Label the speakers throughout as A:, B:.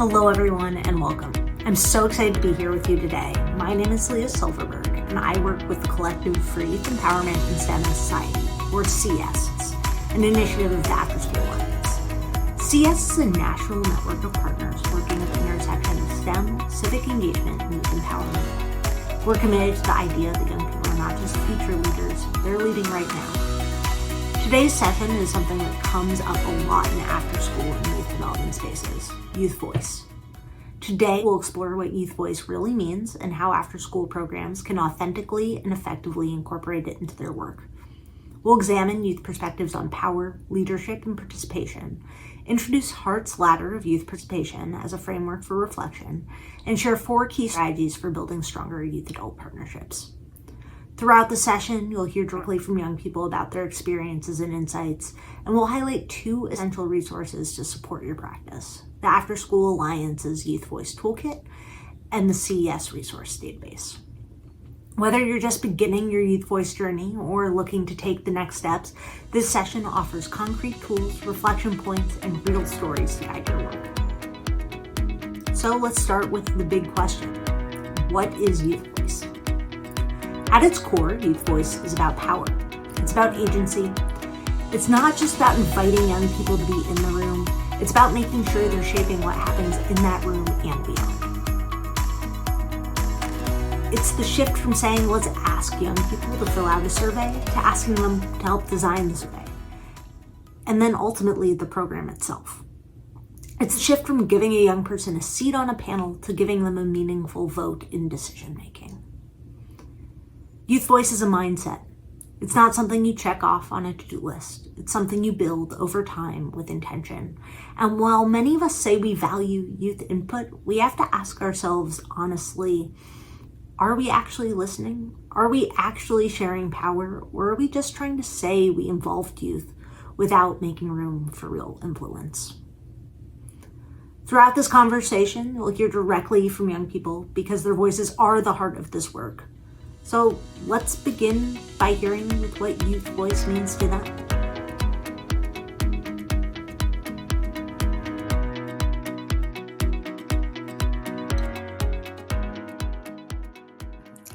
A: Hello everyone and welcome. I'm so excited to be here with you today. My name is Leah Silverberg and I work with the Collective for Youth Empowerment in STEM and Society, or CS, an initiative of the Afterschool Alliance. CS is a national network of partners working at the intersection of STEM, civic engagement, and youth empowerment. We're committed to the idea that young people are not just future leaders, they're leading right now. Today's session is something that comes up a lot in after-school and youth development spaces, youth voice. Today, we'll explore what youth voice really means and how after-school programs can authentically and effectively incorporate it into their work. We'll examine youth perspectives on power, leadership, and participation, introduce Hart's ladder of youth participation as a framework for reflection, and share 4 key strategies for building stronger youth-adult partnerships. Throughout the session, you'll hear directly from young people about their experiences and insights, and we'll highlight 2 essential resources to support your practice: the Afterschool Alliance's Youth Voice Toolkit and the CES Resource Database. Whether you're just beginning your youth voice journey or looking to take the next steps, this session offers concrete tools, reflection points, and real stories to guide your work. So let's start with the big question: what is youth voice? At its core, youth voice is about power. It's about agency. It's not just about inviting young people to be in the room. It's about making sure they're shaping what happens in that room and beyond. It's the shift from saying, let's ask young people to fill out a survey, to asking them to help design the survey. And then ultimately the program itself. It's the shift from giving a young person a seat on a panel to giving them a meaningful vote in decision making. Youth voice is a mindset. It's not something you check off on a to-do list. It's something you build over time with intention. And while many of us say we value youth input, we have to ask ourselves honestly, are we actually listening? Are we actually sharing power? Or are we just trying to say we involved youth without making room for real influence? Throughout this conversation, you'll hear directly from young people because their voices are the heart of this work. So let's begin by hearing with what youth voice means to them.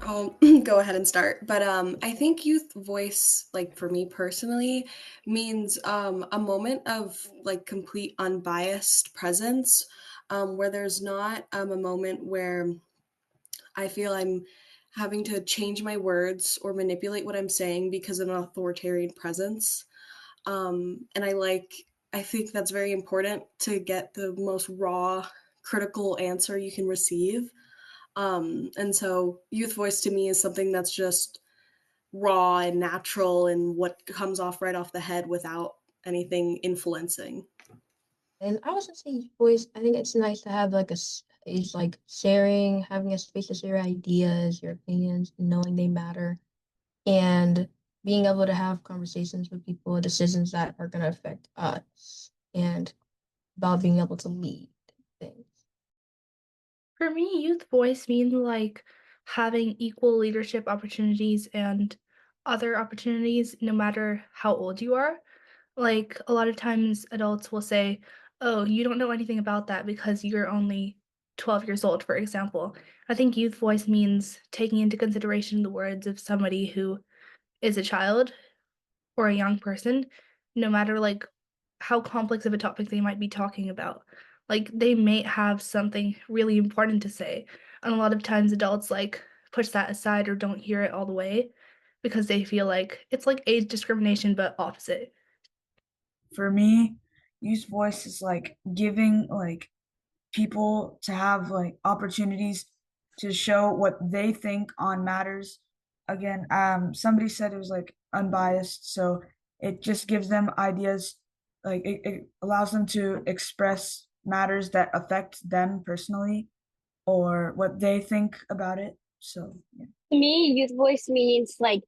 B: I'll go ahead and start, but I think youth voice, like for me personally, means a moment of like complete unbiased presence, where there's not a moment where I feel I'm having to change my words or manipulate what I'm saying because of an authoritarian presence. And I think that's very important to get the most raw, critical answer you can receive. And so youth voice to me is something that's just raw and natural and what comes off right off the head without anything influencing.
C: And I was gonna say voice, I think it's nice to have like is like sharing, having a space to share ideas, your opinions, knowing they matter, and being able to have conversations with people, decisions that are gonna affect us, and about being able to lead things.
D: For me, youth voice means like having equal leadership opportunities and other opportunities no matter how old you are. Like a lot of times adults will say, "Oh, you don't know anything about that because you're only 12 years old," for example. I think youth voice means taking into consideration the words of somebody who is a child or a young person, no matter like how complex of a topic they might be talking about. Like they may have something really important to say. And a lot of times adults like push that aside or don't hear it all the way because they feel like it's like age discrimination but opposite.
E: For me, youth voice is like giving like people to have like opportunities to show what they think on matters. Again, somebody said it was like unbiased, so it just gives them ideas, like it allows them to express matters that affect them personally or what they think about it. So yeah.
F: To me, youth voice means like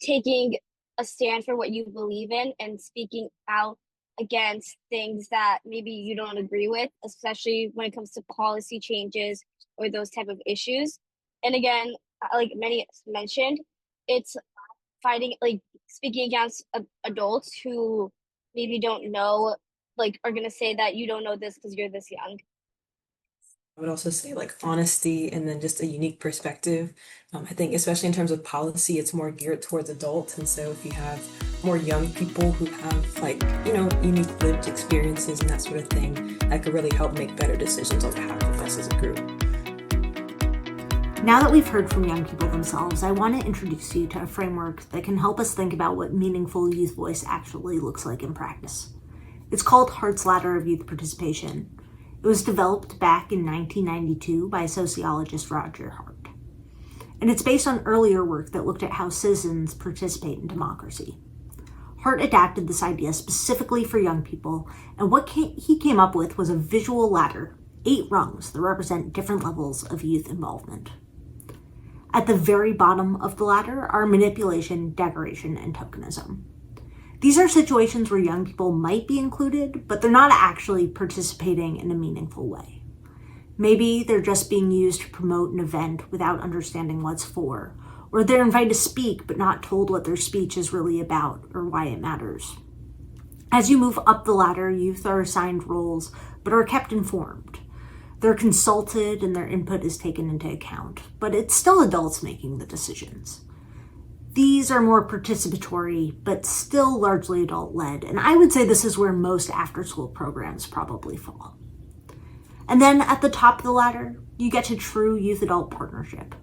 F: taking a stand for what you believe in and speaking out against things that maybe you don't agree with, especially when it comes to policy changes or those type of issues. And again, like many mentioned, it's fighting, like speaking against adults who maybe don't know, like are going to say that you don't know this because you're this young.
G: I would also say like honesty and then just a unique perspective. I think especially in terms of policy, it's more geared towards adults. And so if you have more young people who have like, unique lived experiences and that sort of thing, that could really help make better decisions on behalf of us as a group.
A: Now that we've heard from young people themselves, I want to introduce you to a framework that can help us think about what meaningful youth voice actually looks like in practice. It's called Hart's Ladder of Youth Participation. It was developed back in 1992 by sociologist Roger Hart. And it's based on earlier work that looked at how citizens participate in democracy. Hart adapted this idea specifically for young people, and what he came up with was a visual ladder, 8 rungs that represent different levels of youth involvement. At the very bottom of the ladder are manipulation, decoration, and tokenism. These are situations where young people might be included, but they're not actually participating in a meaningful way. Maybe they're just being used to promote an event without understanding what's for, or they're invited to speak but not told what their speech is really about or why it matters. As you move up the ladder, youth are assigned roles but are kept informed. They're consulted and their input is taken into account, but it's still adults making the decisions. These are more participatory, but still largely adult-led, and I would say this is where most after-school programs probably fall. And then at the top of the ladder, you get to true youth-adult partnership.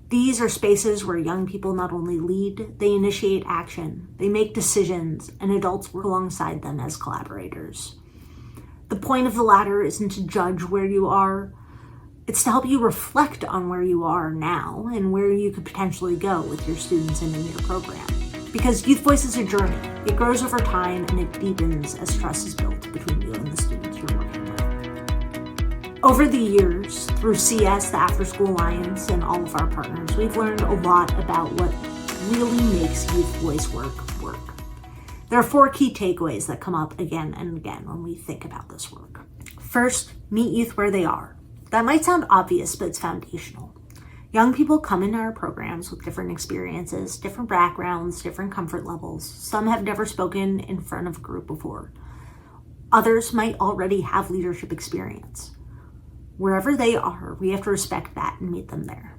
A: These are spaces where young people not only lead, they initiate action, they make decisions, and adults work alongside them as collaborators. The point of the ladder isn't to judge where you are, it's to help you reflect on where you are now and where you could potentially go with your students and in your program. Because youth voice is a journey. It grows over time and it deepens as trust is built between you and the students you're working with. Over the years, through CS, the Afterschool Alliance, and all of our partners, we've learned a lot about what really makes youth voice work. There are 4 key takeaways that come up again and again when we think about this work. First, meet youth where they are. That might sound obvious, but it's foundational. Young people come into our programs with different experiences, different backgrounds, different comfort levels. Some have never spoken in front of a group before. Others might already have leadership experience. Wherever they are, we have to respect that and meet them there.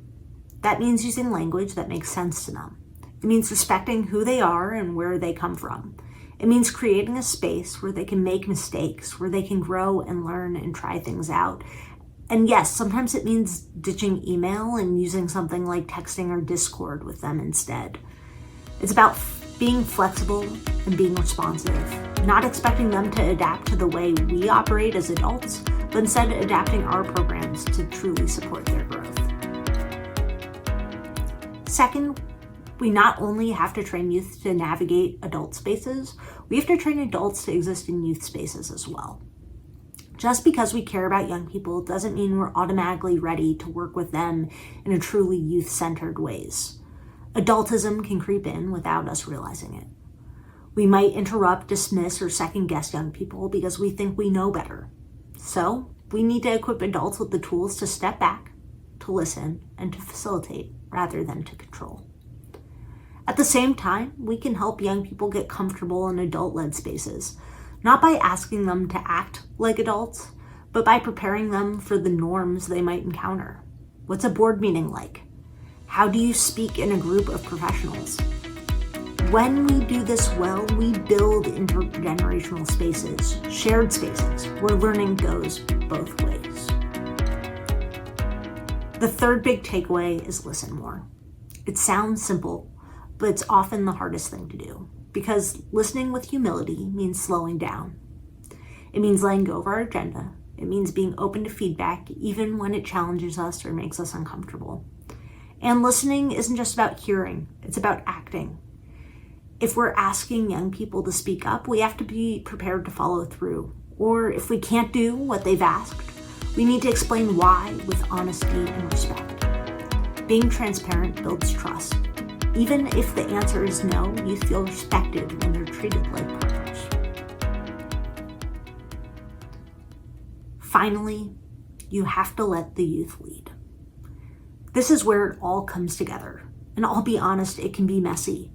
A: That means using language that makes sense to them. It means respecting who they are and where they come from. It means creating a space where they can make mistakes, where they can grow and learn and try things out. And yes, sometimes it means ditching email and using something like texting or Discord with them instead. It's about being flexible and being responsive, not expecting them to adapt to the way we operate as adults, but instead adapting our programs to truly support their growth. Second, we not only have to train youth to navigate adult spaces, we have to train adults to exist in youth spaces as well. Just because we care about young people doesn't mean we're automatically ready to work with them in a truly youth-centered ways. Adultism can creep in without us realizing it. We might interrupt, dismiss, or second-guess young people because we think we know better. So, we need to equip adults with the tools to step back, to listen, and to facilitate rather than to control. At the same time, we can help young people get comfortable in adult-led spaces, not by asking them to act like adults, but by preparing them for the norms they might encounter. What's a board meeting like? How do you speak in a group of professionals? When we do this well, we build intergenerational spaces, shared spaces, where learning goes both ways. The third big takeaway is listen more. It sounds simple, but it's often the hardest thing to do. Because listening with humility means slowing down. It means letting go of our agenda. It means being open to feedback, even when it challenges us or makes us uncomfortable. And listening isn't just about hearing, it's about acting. If we're asking young people to speak up, we have to be prepared to follow through. Or if we can't do what they've asked, we need to explain why with honesty and respect. Being transparent builds trust. Even if the answer is no, you feel respected when they're treated like partners. Finally, you have to let the youth lead. This is where it all comes together. And I'll be honest, it can be messy.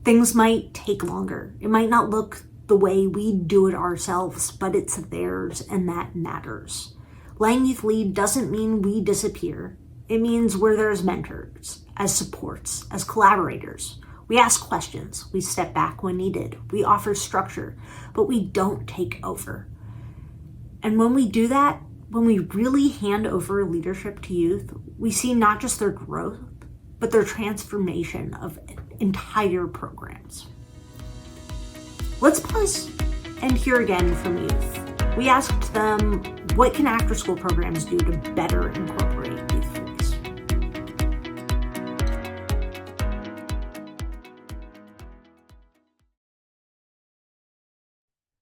A: Things might take longer. It might not look the way we do it ourselves, but it's theirs and that matters. Letting youth lead doesn't mean we disappear. It means we're there as mentors, as supports, as collaborators. We ask questions, we step back when needed, we offer structure, but we don't take over. And when we do that, when we really hand over leadership to youth, we see not just their growth, but their transformation of entire programs. Let's pause and hear again from youth. We asked them, what can after-school programs do to better incorporate youth voice?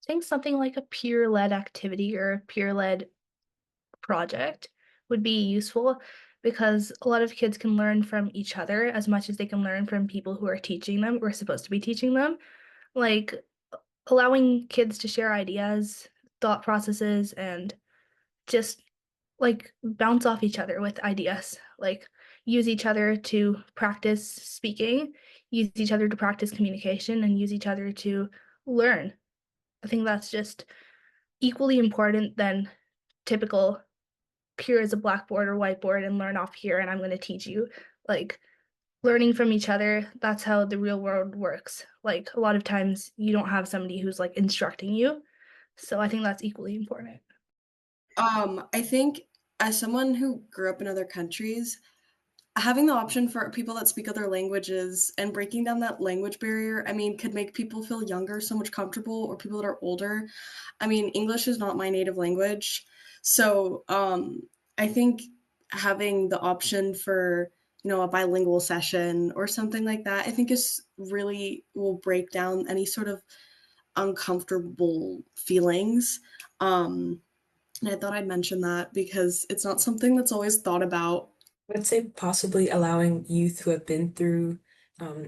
D: I think something like a peer-led activity or a peer-led project would be useful because a lot of kids can learn from each other as much as they can learn from people who are teaching them or supposed to be teaching them. Like allowing kids to share ideas, thought processes, and just like bounce off each other with ideas. Like use each other to practice speaking, use each other to practice communication, and use each other to learn. I think that's just equally important than typical here is a blackboard or whiteboard and learn off here and I'm going to teach you. Like learning from each other, that's how the real world works. Like a lot of times you don't have somebody who's like instructing you. So I think that's equally important.
B: I think as someone who grew up in other countries, having the option for people that speak other languages and breaking down that language barrier, I mean, could make people feel younger so much comfortable, or people that are older. I mean, English is not my native language. So I think having the option for, a bilingual session or something like that, I think is really will break down any sort of uncomfortable feelings. And I thought I'd mention that because it's not something that's always thought about.
G: I'd say possibly allowing youth who have been through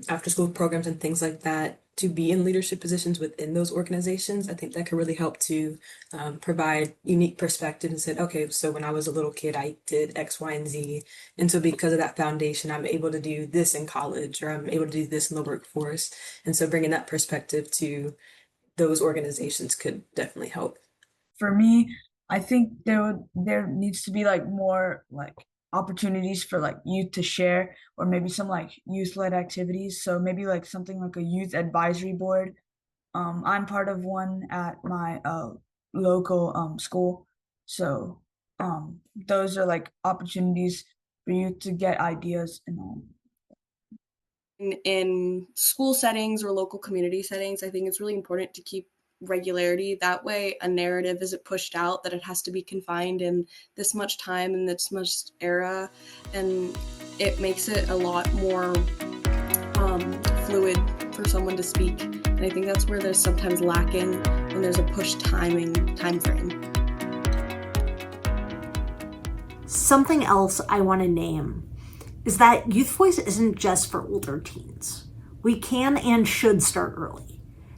G: after school programs and things like that to be in leadership positions within those organizations. I think that could really help to provide unique perspective and said, okay, so when I was a little kid, I did X, Y, and Z. And so because of that foundation, I'm able to do this in college or I'm able to do this in the workforce. And so bringing that perspective to those organizations could definitely help.
E: For me, I think there needs to be like more like opportunities for like youth to share, or maybe some like youth-led activities. So maybe like something like a youth advisory board. I'm part of one at my local school. So those are like opportunities for youth to get ideas and
B: In school settings or local community settings, I think it's really important to keep regularity. That way, a narrative isn't pushed out that it has to be confined in this much time and this much era, and it makes it a lot more fluid for someone to speak. And I think that's where there's sometimes lacking when there's a push time frame.
A: Something else I want to name is that youth voice isn't just for older teens. We can and should start early.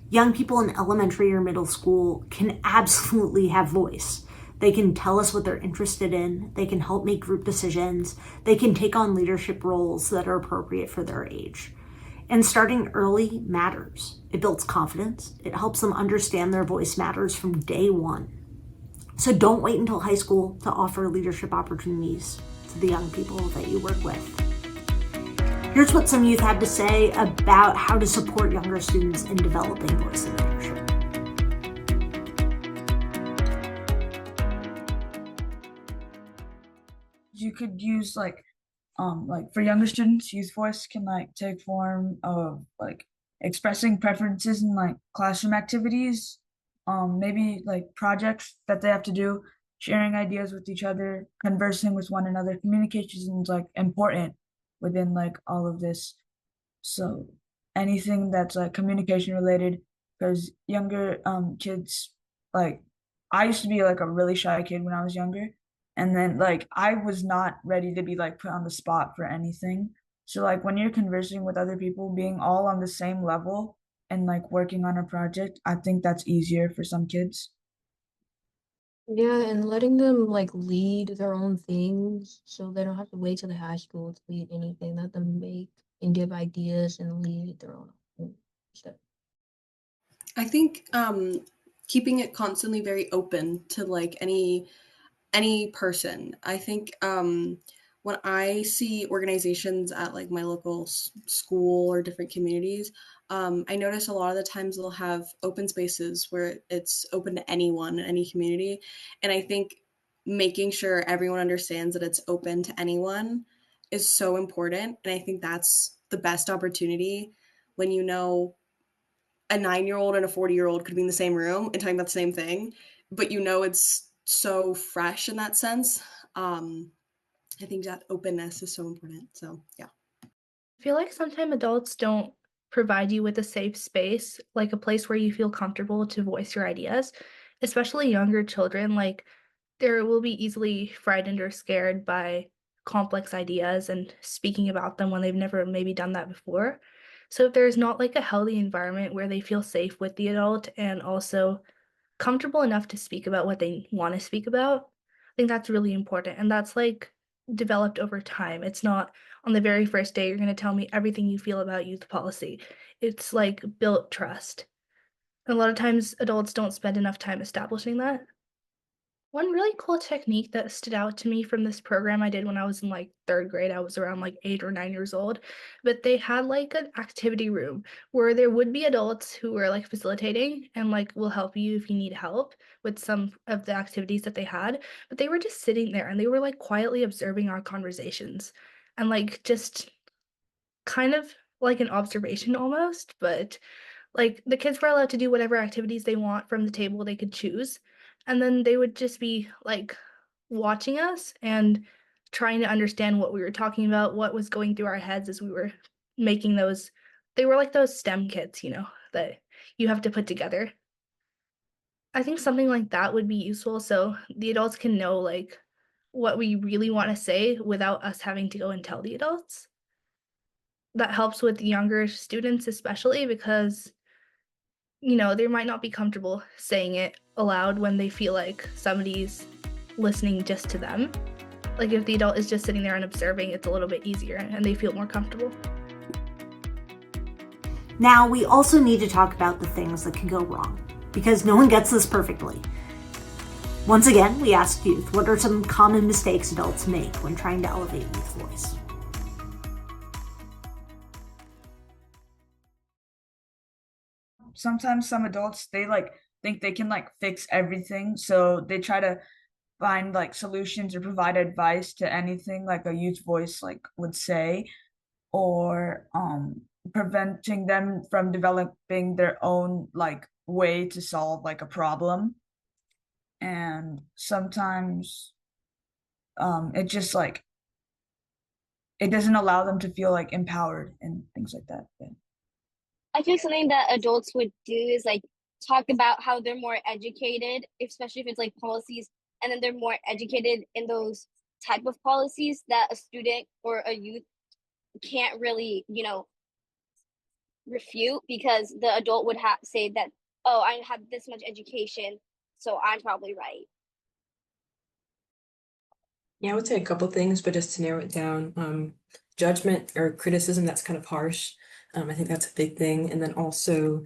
A: Young people in elementary or middle school can absolutely have voice. They can tell us what they're interested in. They can help make group decisions. They can take on leadership roles that are appropriate for their age. And starting early matters. It builds confidence. It helps them understand their voice matters from day one. So don't wait until high school to offer leadership opportunities to the young people that you work with. Here's what some youth had to say about how to support younger students in developing voice and leadership.
E: you could use like for younger students, youth voice can like take form of like expressing preferences in like classroom activities, maybe like projects that they have to do, sharing ideas with each other, conversing with one another. Communication is like important within like all of this. So anything that's like communication related, because younger kids, like I used to be like a really shy kid when I was younger, and then like I was not ready to be like put on the spot for anything. So like when you're conversing with other people, being all on the same level and like working on a project, I think that's easier for some kids.
C: Yeah, and letting them like lead their own things so they don't have to wait till the high school to lead anything. Let them make and give ideas and lead their own stuff.
B: I think keeping it constantly very open to like any any person. I think when I see organizations at like my local school or different communities, I notice a lot of the times they'll have open spaces where it's open to anyone in any community. And I think making sure everyone understands that it's open to anyone is so important. And I think that's the best opportunity when you know a 9-year-old and a 40-year-old could be in the same room and talking about the same thing, but you know it's so fresh in that sense. I think that openness is so important. So yeah.
D: I feel like sometimes adults don't provide you with a safe space, like a place where you feel comfortable to voice your ideas, especially younger children. Like, there will be easily frightened or scared by complex ideas and speaking about them when they've never maybe done that before. So if there's not like a healthy environment where they feel safe with the adult and also comfortable enough to speak about what they want to speak about, I think that's really important. And that's like developed over time. It's not on the very first day you're going to tell me everything you feel about youth policy. It's like built trust. And a lot of times adults don't spend enough time establishing that. One really cool technique that stood out to me from this program I did when I was in like third grade, I was around like 8 or 9 years old, but they had like an activity room where there would be adults who were like facilitating and like will help you if you need help with some of the activities that they had. But they were just sitting there and they were like quietly observing our conversations and like just kind of like an observation almost, but like the kids were allowed to do whatever activities they want from the table they could choose. And then they would just be like watching us and trying to understand what we were talking about, what was going through our heads as we were making those. They were like those STEM kits, that you have to put together. I think something like that would be useful so the adults can know like what we really want to say without us having to go and tell the adults. That helps with younger students, especially because they might not be comfortable saying it aloud when they feel like somebody's listening just to them. Like if the adult is just sitting there and observing, it's a little bit easier and they feel more comfortable.
A: Now, we also need to talk about the things that can go wrong, because no one gets this perfectly. Once again, we asked youth, what are some common mistakes adults make when trying to elevate youth voice?
E: Sometimes some adults, they think they can fix everything, so they try to find solutions or provide advice to anything like a youth voice would say, or preventing them from developing their own way to solve a problem. And sometimes it just it doesn't allow them to feel empowered and things like that. Yeah.
F: I feel something that adults would do is like talk about how they're more educated, especially if it's like policies, and then they're more educated in those type of policies that a student or a youth can't really, refute, because the adult would say that, oh, I have this much education, so I'm probably right.
G: Yeah, I would say a couple things, but just to narrow it down, judgment or criticism that's kind of harsh. I think that's a big thing. And then also,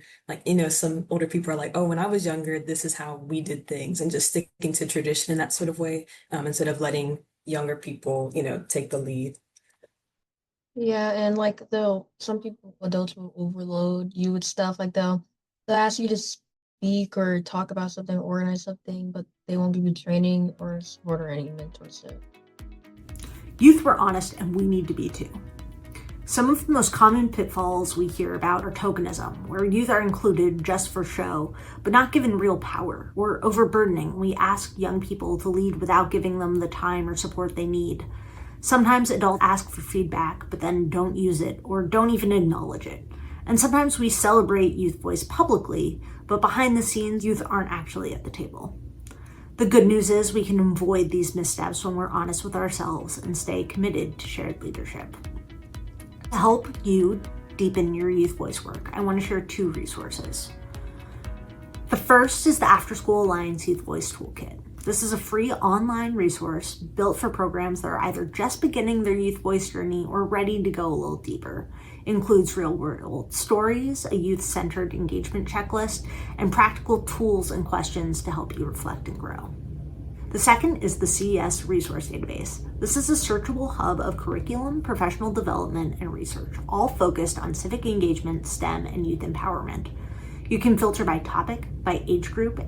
G: some older people are like, oh, when I was younger, this is how we did things, and just sticking to tradition in that sort of way, instead of letting younger people, take the lead.
C: Yeah, and some people, adults will overload you with stuff. They'll ask you to speak or talk about something, organize something, but they won't give you training or support or any mentorship.
A: Youth were honest, and we need to be too. Some of the most common pitfalls we hear about are tokenism, where youth are included just for show, but not given real power, or overburdening. We ask young people to lead without giving them the time or support they need. Sometimes adults ask for feedback, but then don't use it or don't even acknowledge it. And sometimes we celebrate youth voice publicly, but behind the scenes, youth aren't actually at the table. The good news is we can avoid these missteps when we're honest with ourselves and stay committed to shared leadership. To help you deepen your youth voice work, I want to share 2 resources. The first is the Afterschool Alliance Youth Voice Toolkit. This is a free online resource built for programs that are either just beginning their youth voice journey or ready to go a little deeper. It includes real-world stories, a youth-centered engagement checklist, and practical tools and questions to help you reflect and grow. The second is the CES Resource Database. This is a searchable hub of curriculum, professional development, and research, all focused on civic engagement, STEM, and youth empowerment. You can filter by topic, by age group,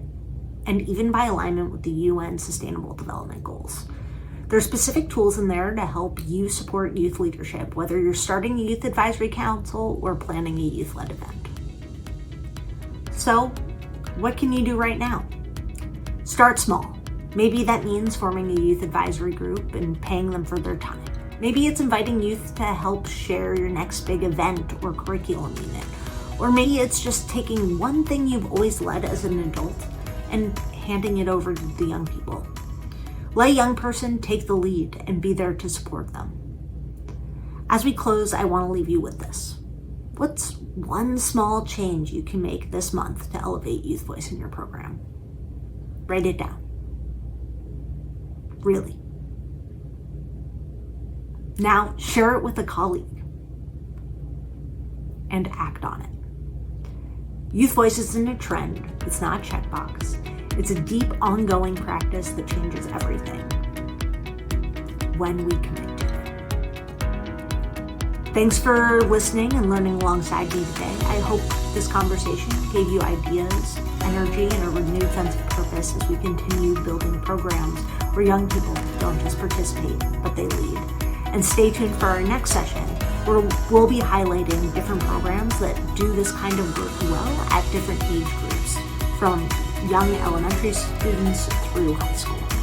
A: and even by alignment with the UN Sustainable Development Goals. There are specific tools in there to help you support youth leadership, whether you're starting a youth advisory council or planning a youth-led event. So, what can you do right now? Start small. Maybe that means forming a youth advisory group and paying them for their time. Maybe it's inviting youth to help share your next big event or curriculum unit. Or maybe it's just taking one thing you've always led as an adult and handing it over to the young people. Let a young person take the lead and be there to support them. As we close, I want to leave you with this. What's one small change you can make this month to elevate youth voice in your program? Write it down. Really. Now share it with a colleague and act on it. Youth voice isn't a trend. It's not a checkbox. It's a deep, ongoing practice that changes everything when we commit to it. Thanks for listening and learning alongside me today. I hope this conversation gave you ideas, energy, and a renewed sense of purpose as we continue building programs where young people don't just participate, but they lead. And stay tuned for our next session, where we'll be highlighting different programs that do this kind of work well at different age groups, from young elementary students through high school.